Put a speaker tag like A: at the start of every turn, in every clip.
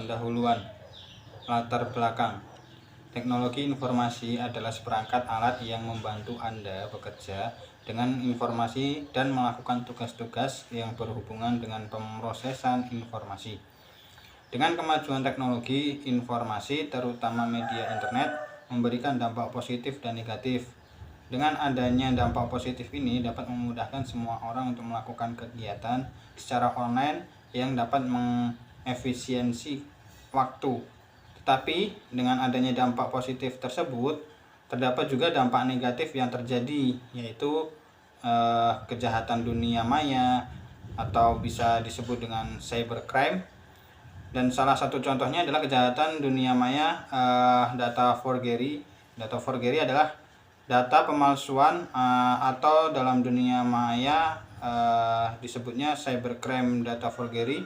A: pendahuluan. Latar belakang. Teknologi informasi adalah seperangkat alat yang membantu Anda bekerja dengan informasi dan melakukan tugas-tugas yang berhubungan dengan pemrosesan informasi. Dengan kemajuan teknologi informasi, terutama media internet, memberikan dampak positif dan negatif. Dengan adanya dampak positif ini dapat memudahkan semua orang untuk melakukan kegiatan secara online yang dapat mengefisiensi waktu. Tetapi dengan adanya dampak positif tersebut, terdapat juga dampak negatif yang terjadi, yaitu kejahatan dunia maya atau bisa disebut dengan cybercrime. Dan salah satu contohnya adalah kejahatan dunia maya, data forgery. Data forgery adalah data pemalsuan atau dalam dunia maya disebutnya cybercrime data forgery,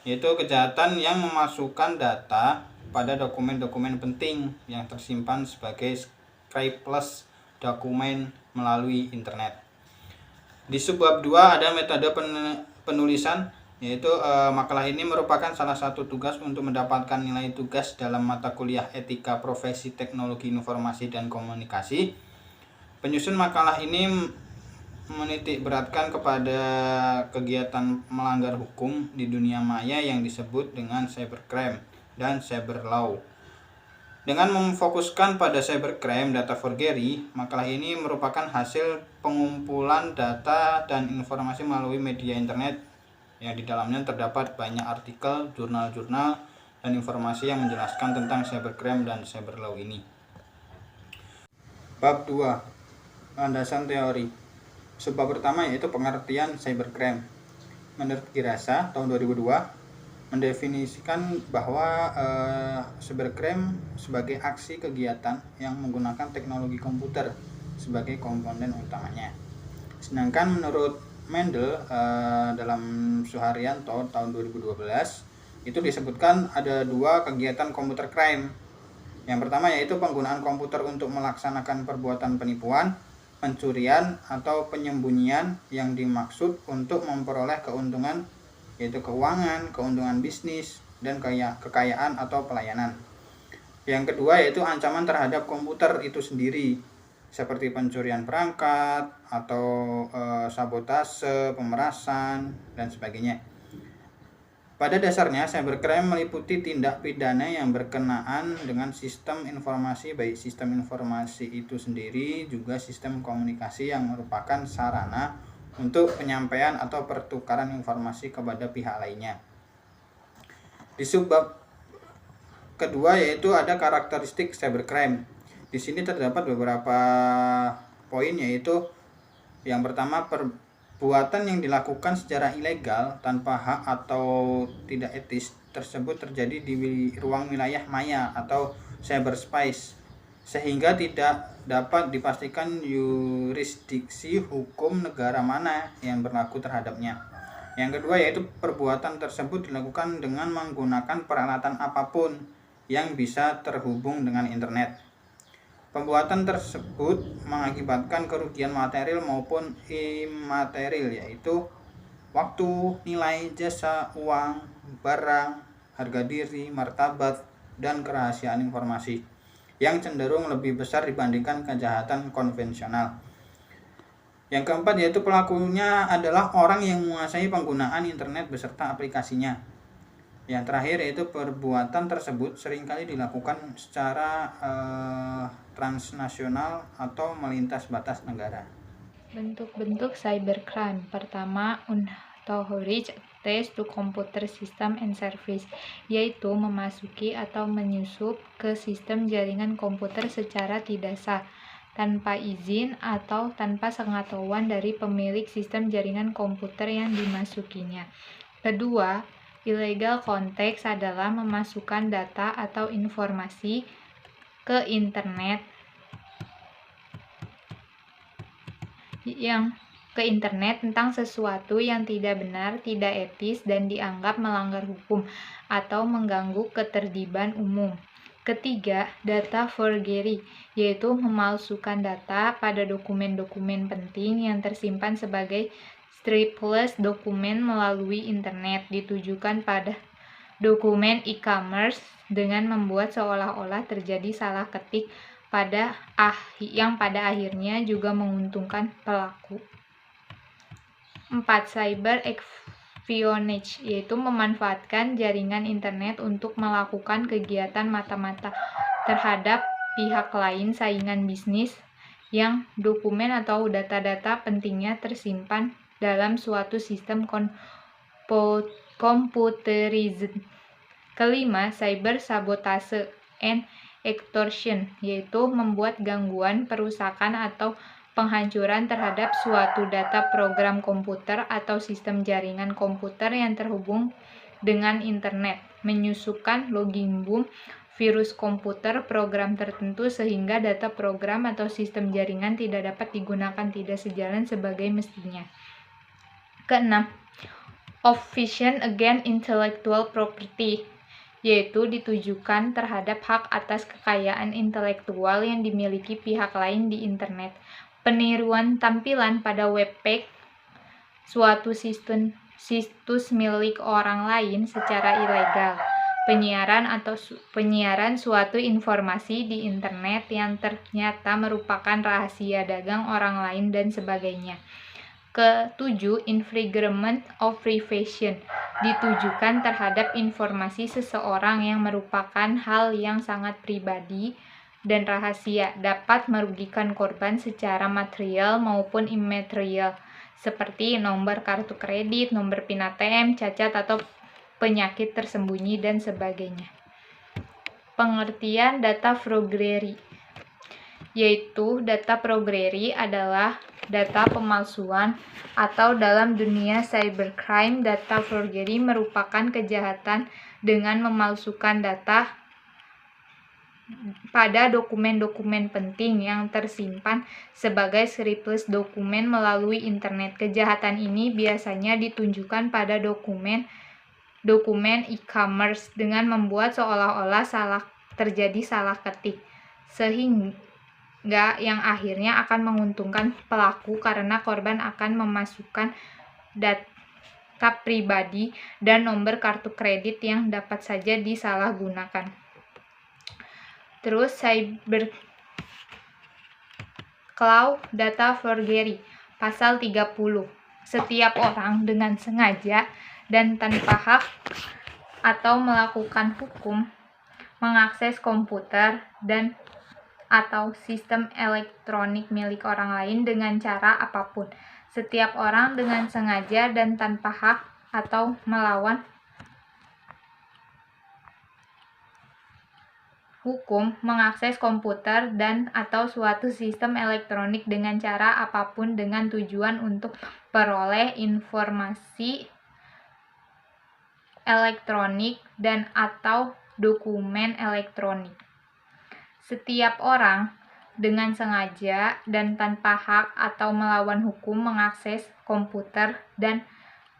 A: yaitu kejahatan yang memasukkan data pada dokumen-dokumen penting yang tersimpan sebagai scriptless dokumen melalui internet. Di subbab 2 ada metode penulisan, yaitu makalah ini merupakan salah satu tugas untuk mendapatkan nilai tugas dalam mata kuliah etika profesi teknologi informasi dan komunikasi. Penyusun makalah ini menitik beratkan kepada kegiatan melanggar hukum di dunia maya yang disebut dengan cybercrime dan cyberlaw. Dengan memfokuskan pada cybercrime data forgery, makalah ini merupakan hasil pengumpulan data dan informasi melalui media internet yang di dalamnya terdapat banyak artikel, jurnal-jurnal, dan informasi yang menjelaskan tentang cybercrime dan cyberlaw ini. Bab 2. Landasan teori. Subbab pertama yaitu pengertian cybercrime. Menurut Girasa tahun 2002 mendefinisikan bahwa cybercrime sebagai aksi kegiatan yang menggunakan teknologi komputer sebagai komponen utamanya. Sedangkan menurut Mendel dalam Suharyanto tahun 2012 itu disebutkan ada dua kegiatan computer crime. Yang pertama yaitu penggunaan komputer untuk melaksanakan perbuatan penipuan, pencurian, atau penyembunyian yang dimaksud untuk memperoleh keuntungan, yaitu keuangan, keuntungan bisnis, dan kekayaan atau pelayanan. Yang kedua yaitu ancaman terhadap komputer itu sendiri, seperti pencurian perangkat atau sabotase, pemerasan, dan sebagainya. Pada dasarnya, cybercrime meliputi tindak pidana yang berkenaan dengan sistem informasi, baik sistem informasi itu sendiri juga sistem komunikasi yang merupakan sarana untuk penyampaian atau pertukaran informasi kepada pihak lainnya. Di subbab kedua yaitu ada karakteristik cybercrime. Di sini terdapat beberapa poin, yaitu yang pertama, perbuatan yang dilakukan secara ilegal tanpa hak atau tidak etis tersebut terjadi di ruang wilayah maya atau cyberspace, sehingga tidak dapat dipastikan yurisdiksi hukum negara mana yang berlaku terhadapnya. Yang kedua yaitu perbuatan tersebut dilakukan dengan menggunakan peralatan apapun yang bisa terhubung dengan internet. Perbuatan tersebut mengakibatkan kerugian material maupun imaterial, yaitu waktu, nilai, jasa, uang, barang, harga diri, martabat, dan kerahasiaan informasi yang cenderung lebih besar dibandingkan kejahatan konvensional. Yang keempat yaitu pelakunya adalah orang yang menguasai penggunaan internet beserta aplikasinya. Yang terakhir yaitu perbuatan tersebut seringkali dilakukan secara transnasional atau melintas batas negara.
B: Bentuk-bentuk cybercrime. Pertama, unauthorized access to computer system and service, yaitu memasuki atau menyusup ke sistem jaringan komputer secara tidak sah, tanpa izin atau tanpa sepengetahuan dari pemilik sistem jaringan komputer yang dimasukinya. Kedua, illegal context adalah memasukkan data atau informasi ke internet tentang sesuatu yang tidak benar, tidak etis, dan dianggap melanggar hukum atau mengganggu ketertiban umum. Ketiga, data forgery, yaitu memalsukan data pada dokumen-dokumen penting yang tersimpan sebagai scriptless dokumen melalui internet, ditujukan pada dokumen e-commerce dengan membuat seolah-olah terjadi salah ketik yang pada akhirnya juga menguntungkan pelaku. 4. Cyber espionage, yaitu memanfaatkan jaringan internet untuk melakukan kegiatan mata-mata terhadap pihak lain saingan bisnis yang dokumen atau data-data pentingnya tersimpan dalam suatu sistem computerized. 5. Cyber sabotase and extortion, yaitu membuat gangguan, perusakan atau penghancuran terhadap suatu data program komputer atau sistem jaringan komputer yang terhubung dengan internet, menyusupkan logging boom, virus komputer, program tertentu sehingga data program atau sistem jaringan tidak dapat digunakan tidak sejalan sebagai mestinya. 6. Offense against intellectual property, yaitu ditujukan terhadap hak atas kekayaan intelektual yang dimiliki pihak lain di internet. Peniruan tampilan pada web page suatu situs milik orang lain secara ilegal. Penyiaran suatu informasi di internet yang ternyata merupakan rahasia dagang orang lain dan sebagainya. 7. Infringement of privacy, ditujukan terhadap informasi seseorang yang merupakan hal yang sangat pribadi dan rahasia, dapat merugikan korban secara material maupun imaterial, seperti nomor kartu kredit, nomor PIN ATM, cacat atau penyakit tersembunyi, dan sebagainya. Pengertian data forgery, yaitu data forgery adalah data pemalsuan atau dalam dunia cybercrime, data forgery merupakan kejahatan dengan memalsukan data pada dokumen-dokumen penting yang tersimpan sebagai surplus dokumen melalui internet. Kejahatan ini biasanya ditunjukkan pada dokumen e-commerce dengan membuat seolah-olah terjadi salah ketik, sehingga yang akhirnya akan menguntungkan pelaku karena korban akan memasukkan data pribadi dan nomor kartu kredit yang dapat saja disalahgunakan. Terus cyberclaw data forgery, pasal 30. Setiap orang dengan sengaja dan tanpa hak atau melakukan hukum mengakses komputer dan atau sistem elektronik milik orang lain dengan cara apapun. Setiap orang dengan sengaja dan tanpa hak atau melawan hukum mengakses komputer dan atau suatu sistem elektronik dengan cara apapun dengan tujuan untuk memperoleh informasi elektronik dan atau dokumen elektronik. Setiap orang dengan sengaja dan tanpa hak atau melawan hukum mengakses komputer dan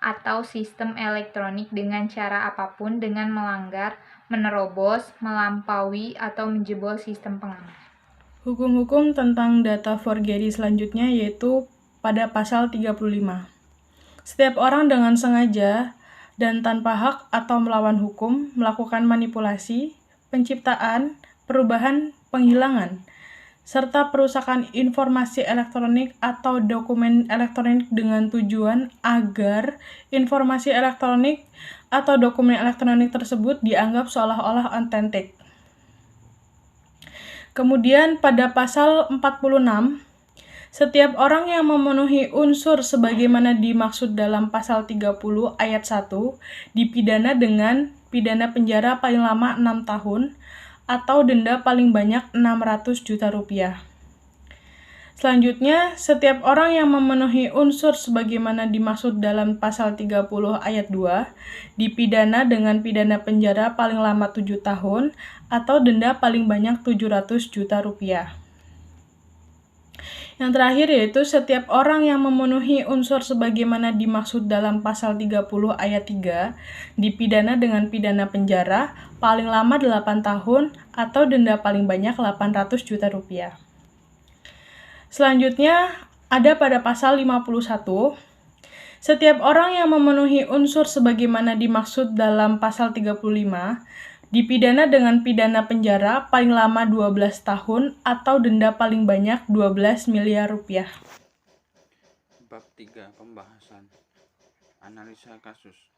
B: atau sistem elektronik dengan cara apapun dengan melanggar, menerobos, melampaui, atau menjebol sistem pengaman.
C: Hukum-hukum tentang data forgery selanjutnya yaitu pada pasal 35. Setiap orang dengan sengaja dan tanpa hak atau melawan hukum melakukan manipulasi, penciptaan, perubahan, penghilangan, serta perusakan informasi elektronik atau dokumen elektronik dengan tujuan agar informasi elektronik atau dokumen elektronik tersebut dianggap seolah-olah otentik. Kemudian pada pasal 46, setiap orang yang memenuhi unsur sebagaimana dimaksud dalam pasal 30 ayat 1 dipidana dengan pidana penjara paling lama 6 tahun atau denda paling banyak 600 juta rupiah. Selanjutnya, setiap orang yang memenuhi unsur sebagaimana dimaksud dalam pasal 30 ayat 2 dipidana dengan pidana penjara paling lama 7 tahun atau denda paling banyak 700 juta rupiah. Yang terakhir yaitu setiap orang yang memenuhi unsur sebagaimana dimaksud dalam pasal 30 ayat 3 dipidana dengan pidana penjara paling lama 8 tahun atau denda paling banyak 800 juta rupiah. Selanjutnya ada pada pasal 51, Setiap orang yang memenuhi unsur sebagaimana dimaksud dalam pasal 35 dipidana dengan pidana penjara paling lama 12 tahun atau denda paling banyak 12 miliar rupiah.
A: Bab 3. Pembahasan analisa kasus.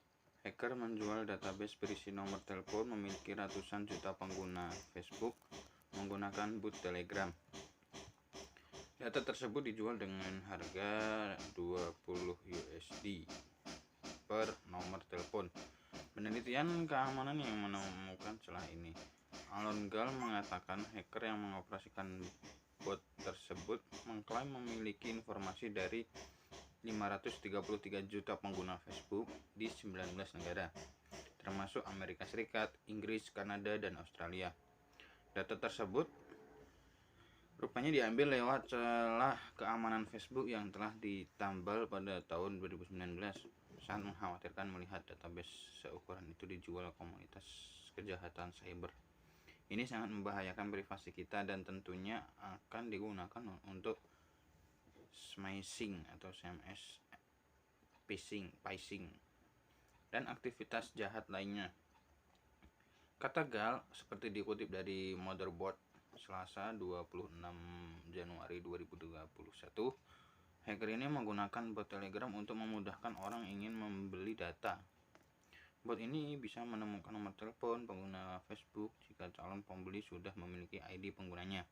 A: Hacker menjual database berisi nomor telepon memiliki ratusan juta pengguna Facebook menggunakan bot Telegram. Data tersebut dijual dengan harga 20 USD per nomor telepon. Penelitian keamanan yang menemukan celah ini. Alon Gal mengatakan hacker yang mengoperasikan bot tersebut mengklaim memiliki informasi dari 533 juta pengguna Facebook di 19 negara, termasuk Amerika Serikat, Inggris, Kanada, dan Australia. Data tersebut rupanya diambil lewat celah keamanan Facebook yang telah ditambal pada tahun 2019. Sangat mengkhawatirkan melihat database seukuran itu dijual komunitas kejahatan cyber. Ini sangat membahayakan privasi kita dan tentunya akan digunakan untuk smishing atau SMS, phishing, dan aktivitas jahat lainnya. Kata Gal, seperti dikutip dari Motherboard Selasa 26 Januari 2021, hacker ini menggunakan bot Telegram untuk memudahkan orang ingin membeli data. Bot ini bisa menemukan nomor telepon pengguna Facebook jika calon pembeli sudah memiliki ID penggunanya.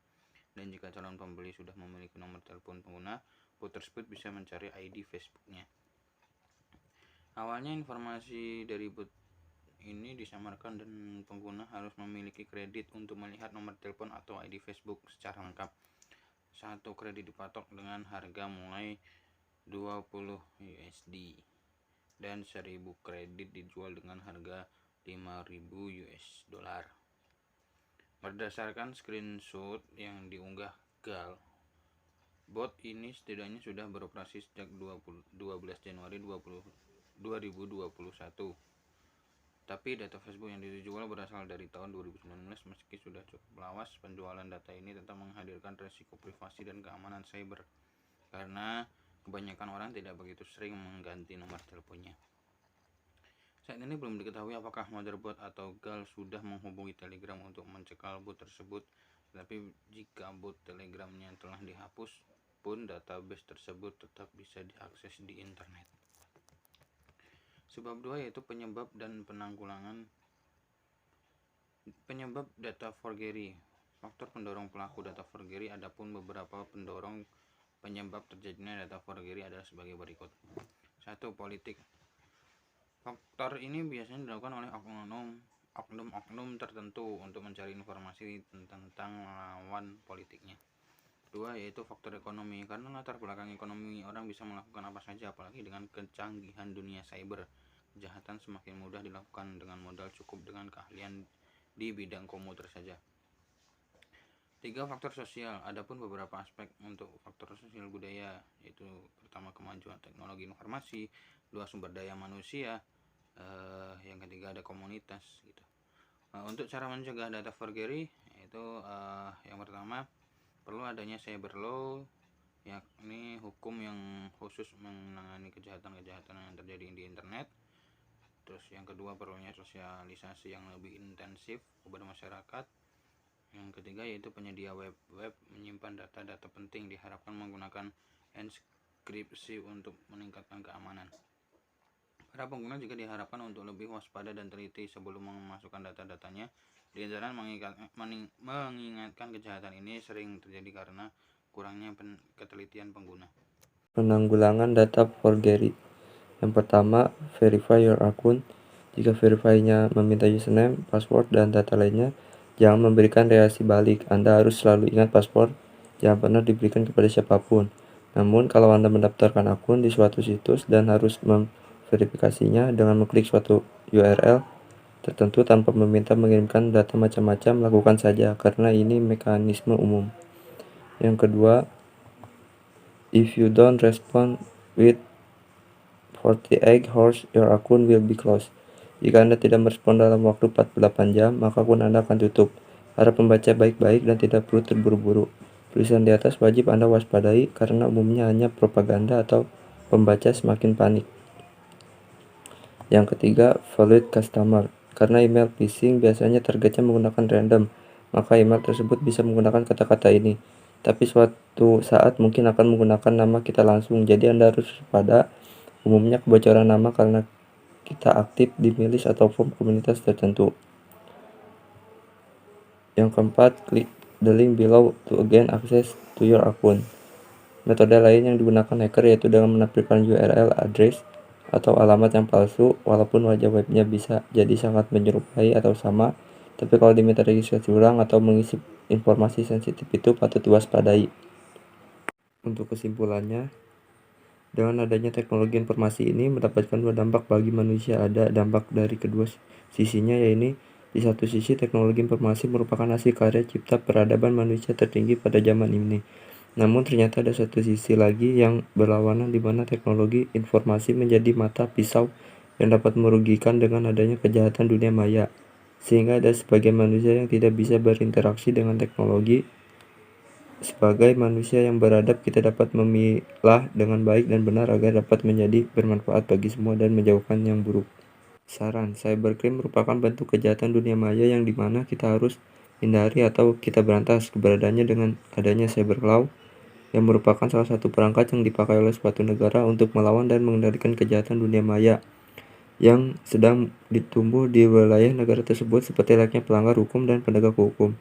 A: Dan jika calon pembeli sudah memiliki nomor telepon pengguna, bot tersebut bisa mencari ID Facebooknya. Awalnya informasi dari bot ini disamarkan dan pengguna harus memiliki kredit untuk melihat nomor telepon atau ID Facebook secara lengkap. Satu kredit dipatok dengan harga mulai 20 USD dan 1000 kredit dijual dengan harga 5.000 US dollar. Berdasarkan screenshot yang diunggah Gal, bot ini setidaknya sudah beroperasi sejak 12 Januari 2021. Tapi data Facebook yang dijual berasal dari tahun 2019. Meski sudah cukup lawas, penjualan data ini tetap menghadirkan resiko privasi dan keamanan cyber, karena kebanyakan orang tidak begitu sering mengganti nomor teleponnya. Saat ini belum diketahui apakah Motherboard atau Gal sudah menghubungi Telegram untuk mencekal bot tersebut, tetapi jika bot Telegramnya telah dihapus pun database tersebut tetap bisa diakses di internet. Sebab 2 yaitu penyebab dan penanggulangan. Penyebab data forgery. Faktor pendorong pelaku data forgery. Adapun beberapa pendorong penyebab terjadinya data forgery adalah sebagai berikut. 1. Politik. Faktor ini biasanya dilakukan oleh oknum tertentu untuk mencari informasi tentang lawan politiknya. 2. Yaitu faktor ekonomi. Karena latar belakang ekonomi, orang bisa melakukan apa saja, apalagi dengan kecanggihan dunia cyber. Kejahatan semakin mudah dilakukan dengan modal cukup dengan keahlian di bidang komputer saja. 3. Faktor sosial. Adapun beberapa aspek untuk faktor sosial budaya, yaitu pertama kemajuan teknologi informasi, 2 sumber daya manusia, yang ketiga ada komunitas gitu. Untuk cara mencegah data forgery, yaitu yang pertama perlu adanya cyber law, yakni hukum yang khusus menangani kejahatan-kejahatan yang terjadi di internet. Terus yang kedua perlunya sosialisasi yang lebih intensif kepada masyarakat. Yang ketiga yaitu penyedia web menyimpan data-data penting, diharapkan menggunakan enkripsi untuk meningkatkan keamanan. Para pengguna juga diharapkan untuk lebih waspada dan teliti sebelum memasukkan data-datanya. Di antara mengingatkan kejahatan ini sering terjadi karena kurangnya ketelitian pengguna.
D: Penanggulangan data forgery. Yang pertama, verify your akun. Jika verify-nya meminta username, password, dan data lainnya, jangan memberikan reaksi balik. Anda harus selalu ingat password, jangan pernah diberikan kepada siapapun. Namun, kalau Anda mendaftarkan akun di suatu situs dan harus memverifikasinya dengan mengklik suatu URL tertentu tanpa meminta mengirimkan data macam-macam, lakukan saja, karena ini mekanisme umum. Yang kedua, if you don't respond with 48 hours, your akun will be closed. Jika Anda tidak merespon dalam waktu 48 jam, maka akun Anda akan tutup. Harap membaca baik-baik dan tidak perlu terburu-buru. Tulisan di atas wajib Anda waspadai karena umumnya hanya propaganda atau pembaca semakin panik. Yang ketiga, valued customer. Karena email phishing biasanya targetnya menggunakan random, maka email tersebut bisa menggunakan kata-kata ini. Tapi suatu saat mungkin akan menggunakan nama kita langsung, jadi Anda harus waspada. Umumnya kebocoran nama karena kita aktif di milis atau form komunitas tertentu. Yang keempat, klik the link below to gain access to your account. Metode lain yang digunakan hacker yaitu dengan menampilkan URL address atau alamat yang palsu, walaupun wajah webnya bisa jadi sangat menyerupai atau sama, tapi kalau diminta registrasi ulang atau mengisi informasi sensitif itu patut diwaspadai. Untuk kesimpulannya, dengan adanya teknologi informasi ini mendapatkan dua dampak bagi manusia. Ada dampak dari kedua sisinya, yaitu di satu sisi teknologi informasi merupakan hasil karya cipta peradaban manusia tertinggi pada zaman ini. Namun ternyata ada satu sisi lagi yang berlawanan, di mana teknologi informasi menjadi mata pisau yang dapat merugikan dengan adanya kejahatan dunia maya, sehingga ada sebagian manusia yang tidak bisa berinteraksi dengan teknologi. Sebagai manusia yang beradab, kita dapat memilah dengan baik dan benar agar dapat menjadi bermanfaat bagi semua dan menjauhkan yang buruk. Saran, cybercrime merupakan bentuk kejahatan dunia maya yang dimana kita harus hindari atau kita berantas keberadaannya dengan adanya cyberlaw, yang merupakan salah satu perangkat yang dipakai oleh suatu negara untuk melawan dan mengendalikan kejahatan dunia maya yang sedang ditumbuh di wilayah negara tersebut seperti layaknya pelanggar hukum dan penegak hukum.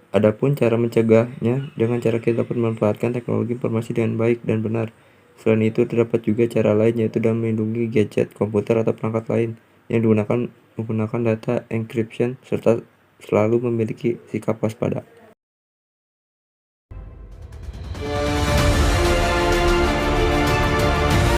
D: Adapun cara mencegahnya dengan cara kita dapat memanfaatkan teknologi informasi dengan baik dan benar. Selain itu, terdapat juga cara lain, yaitu dalam melindungi gadget, komputer, atau perangkat lain yang menggunakan data encryption serta selalu memiliki sikap waspada.